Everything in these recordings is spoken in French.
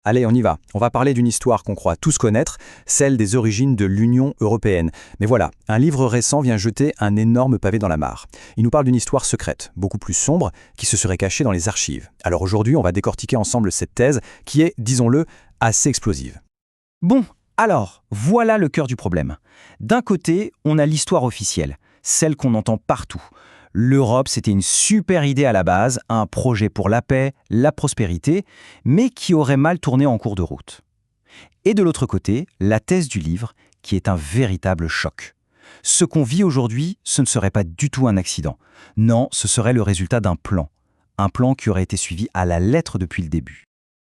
Allez, on y va. On va parler d'une histoire qu'on croit tous connaître, celle des origines de l'Union européenne. Mais voilà, un livre récent vient jeter un énorme pavé dans la mare. Il nous parle d'une histoire secrète, beaucoup plus sombre, qui se serait cachée dans les archives. Alors aujourd'hui, on va décortiquer ensemble cette thèse qui est, disons-le, assez explosive. Bon, alors, voilà le cœur du problème. D'un côté, on a l'histoire officielle, celle qu'on entend partout. L'Europe, c'était une super idée à la base, un projet pour la paix, la prospérité, mais qui aurait mal tourné en cours de route. Et de l'autre côté, la thèse du livre, qui est un véritable choc. Ce qu'on vit aujourd'hui, ce ne serait pas du tout un accident. Non, ce serait le résultat d'un plan. Un plan qui aurait été suivi à la lettre depuis le début.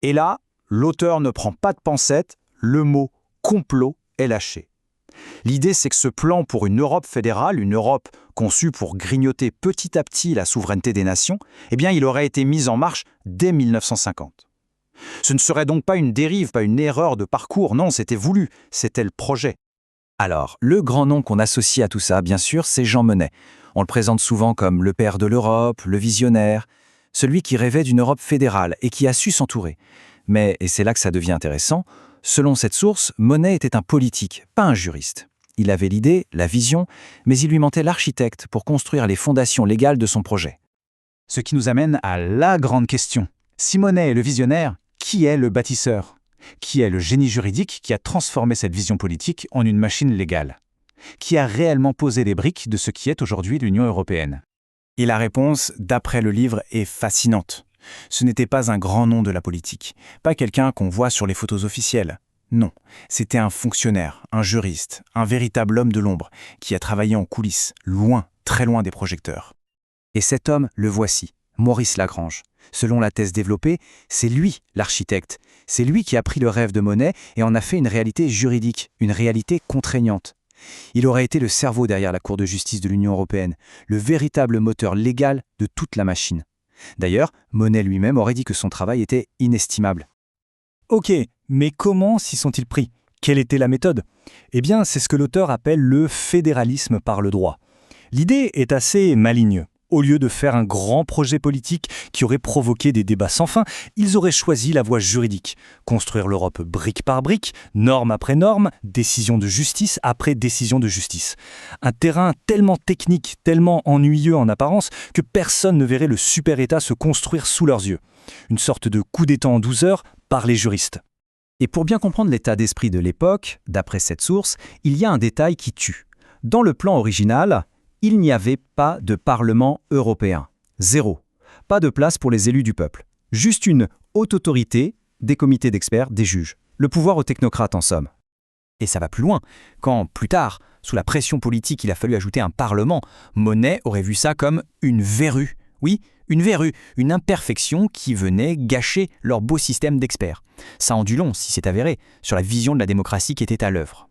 Et là, l'auteur ne prend pas de pincettes, le mot « complot » est lâché. L'idée, c'est que ce plan pour une Europe fédérale, une Europe conçue pour grignoter petit à petit la souveraineté des nations, eh bien, il aurait été mis en marche dès 1950. Ce ne serait donc pas une dérive, pas une erreur de parcours, non, c'était voulu, c'était le projet. Alors, le grand nom qu'on associe à tout ça, bien sûr, c'est Jean Monnet. On le présente souvent comme le père de l'Europe, le visionnaire, celui qui rêvait d'une Europe fédérale et qui a su s'entourer. Mais, et c'est là que ça devient intéressant, selon cette source, Monnet était un politique, pas un juriste. Il avait l'idée, la vision, mais il lui manquait l'architecte pour construire les fondations légales de son projet. Ce qui nous amène à la grande question. Si Monnet est le visionnaire, qui est le bâtisseur ? Qui est le génie juridique qui a transformé cette vision politique en une machine légale ? Qui a réellement posé les briques de ce qui est aujourd'hui l'Union européenne ? Et la réponse, d'après le livre, est fascinante. Ce n'était pas un grand nom de la politique, pas quelqu'un qu'on voit sur les photos officielles. Non, c'était un fonctionnaire, un juriste, un véritable homme de l'ombre qui a travaillé en coulisses, loin, très loin des projecteurs. Et cet homme, le voici, Maurice Lagrange. Selon la thèse développée, c'est lui l'architecte. C'est lui qui a pris le rêve de Monnet et en a fait une réalité juridique, une réalité contraignante. Il aurait été le cerveau derrière la Cour de justice de l'Union européenne, le véritable moteur légal de toute la machine. D'ailleurs, Monnet lui-même aurait dit que son travail était inestimable. Ok, mais comment s'y sont-ils pris ? Quelle était la méthode ? Eh bien, c'est ce que l'auteur appelle le fédéralisme par le droit. L'idée est assez maligne. Au lieu de faire un grand projet politique qui aurait provoqué des débats sans fin, ils auraient choisi la voie juridique. Construire l'Europe brique par brique, norme après norme, décision de justice après décision de justice. Un terrain tellement technique, tellement ennuyeux en apparence, que personne ne verrait le super-État se construire sous leurs yeux. Une sorte de coup d'État en 12 heures par les juristes. Et pour bien comprendre l'état d'esprit de l'époque, d'après cette source, il y a un détail qui tue. Dans le plan original, il n'y avait pas de Parlement européen. Zéro. Pas de place pour les élus du peuple. Juste une haute autorité, des comités d'experts, des juges. Le pouvoir aux technocrates en somme. Et ça va plus loin. Quand, plus tard, sous la pression politique, il a fallu ajouter un Parlement, Monnet aurait vu ça comme une verrue. Oui, une verrue, une imperfection qui venait gâcher leur beau système d'experts. Ça en dit long, si c'est avéré, sur la vision de la démocratie qui était à l'œuvre.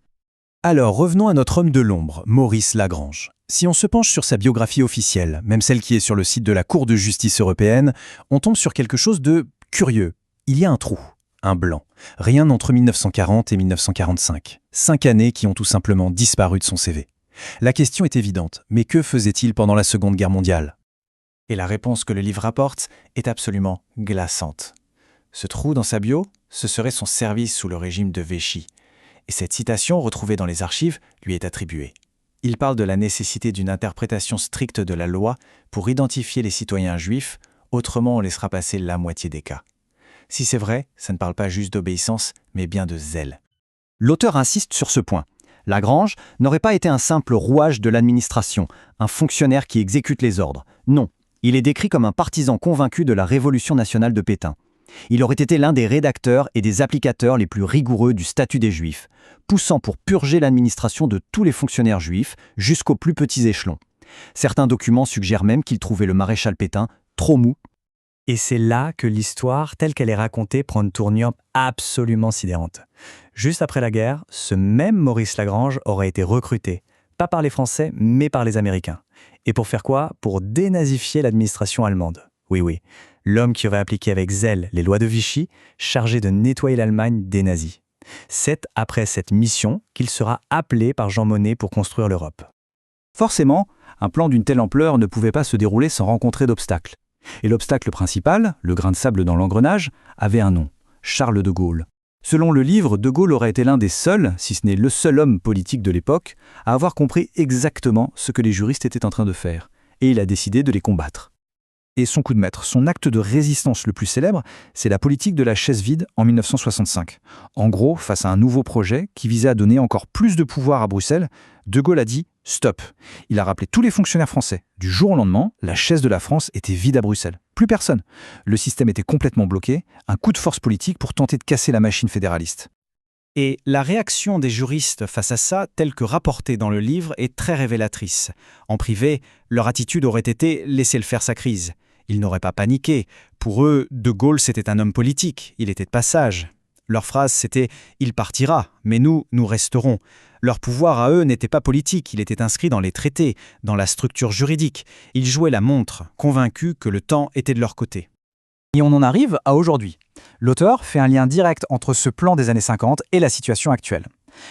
Alors revenons à notre homme de l'ombre, Maurice Lagrange. Si on se penche sur sa biographie officielle, même celle qui est sur le site de la Cour de justice européenne, on tombe sur quelque chose de curieux. Il y a un trou, un blanc. Rien entre 1940 et 1945. 5 années qui ont tout simplement disparu de son CV. La question est évidente, mais que faisait-il pendant la Seconde Guerre mondiale ? Et la réponse que le livre apporte est absolument glaçante. Ce trou dans sa bio, ce serait son service sous le régime de Vichy. Et cette citation, retrouvée dans les archives, lui est attribuée. Il parle de la nécessité d'une interprétation stricte de la loi pour identifier les citoyens juifs, autrement on laissera passer la moitié des cas. Si c'est vrai, ça ne parle pas juste d'obéissance, mais bien de zèle. L'auteur insiste sur ce point. Lagrange n'aurait pas été un simple rouage de l'administration, un fonctionnaire qui exécute les ordres. Non, il est décrit comme un partisan convaincu de la Révolution nationale de Pétain. Il aurait été l'un des rédacteurs et des applicateurs les plus rigoureux du statut des Juifs, poussant pour purger l'administration de tous les fonctionnaires juifs jusqu'aux plus petits échelons. Certains documents suggèrent même qu'il trouvait le maréchal Pétain trop mou. Et c'est là que l'histoire, telle qu'elle est racontée, prend une tournure absolument sidérante. Juste après la guerre, ce même Maurice Lagrange aurait été recruté, pas par les Français, mais par les Américains. Et pour faire quoi ? Pour dénazifier l'administration allemande. Oui, l'homme qui aurait appliqué avec zèle les lois de Vichy, chargé de nettoyer l'Allemagne des nazis. C'est après cette mission qu'il sera appelé par Jean Monnet pour construire l'Europe. Forcément, un plan d'une telle ampleur ne pouvait pas se dérouler sans rencontrer d'obstacles. Et l'obstacle principal, le grain de sable dans l'engrenage, avait un nom. Charles de Gaulle. Selon le livre, de Gaulle aurait été l'un des seuls, si ce n'est le seul homme politique de l'époque, à avoir compris exactement ce que les juristes étaient en train de faire, et il a décidé de les combattre. Et son coup de maître, son acte de résistance le plus célèbre, c'est la politique de la chaise vide en 1965. En gros, face à un nouveau projet qui visait à donner encore plus de pouvoir à Bruxelles, de Gaulle a dit « stop ». Il a rappelé tous les fonctionnaires français. Du jour au lendemain, la chaise de la France était vide à Bruxelles. Plus personne. Le système était complètement bloqué, un coup de force politique pour tenter de casser la machine fédéraliste. Et la réaction des juristes face à ça, telle que rapportée dans le livre, est très révélatrice. En privé, leur attitude aurait été « laisser-le faire sa crise ». Ils n'auraient pas paniqué. Pour eux, de Gaulle, c'était un homme politique. Il était de passage. Leur phrase, c'était « il partira, mais nous resterons ». Leur pouvoir à eux n'était pas politique, il était inscrit dans les traités, dans la structure juridique. Ils jouaient la montre, convaincus que le temps était de leur côté. Et on en arrive à aujourd'hui. L'auteur fait un lien direct entre ce plan des années 50 et la situation actuelle.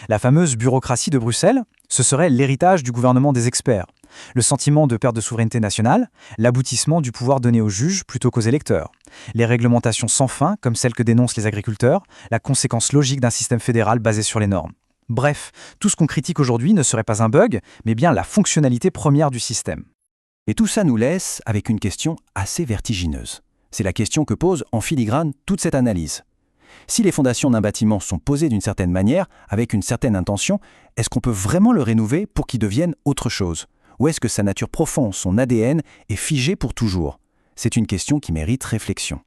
La fameuse bureaucratie de Bruxelles, ce serait l'héritage du gouvernement des experts. Le sentiment de perte de souveraineté nationale, l'aboutissement du pouvoir donné aux juges plutôt qu'aux électeurs. Les réglementations sans fin, comme celles que dénoncent les agriculteurs, la conséquence logique d'un système fédéral basé sur les normes. Bref, tout ce qu'on critique aujourd'hui ne serait pas un bug, mais bien la fonctionnalité première du système. Et tout ça nous laisse avec une question assez vertigineuse. C'est la question que pose en filigrane toute cette analyse. Si les fondations d'un bâtiment sont posées d'une certaine manière, avec une certaine intention, est-ce qu'on peut vraiment le rénover pour qu'il devienne autre chose ? Ou est-ce que sa nature profonde, son ADN, est figée pour toujours ? C'est une question qui mérite réflexion.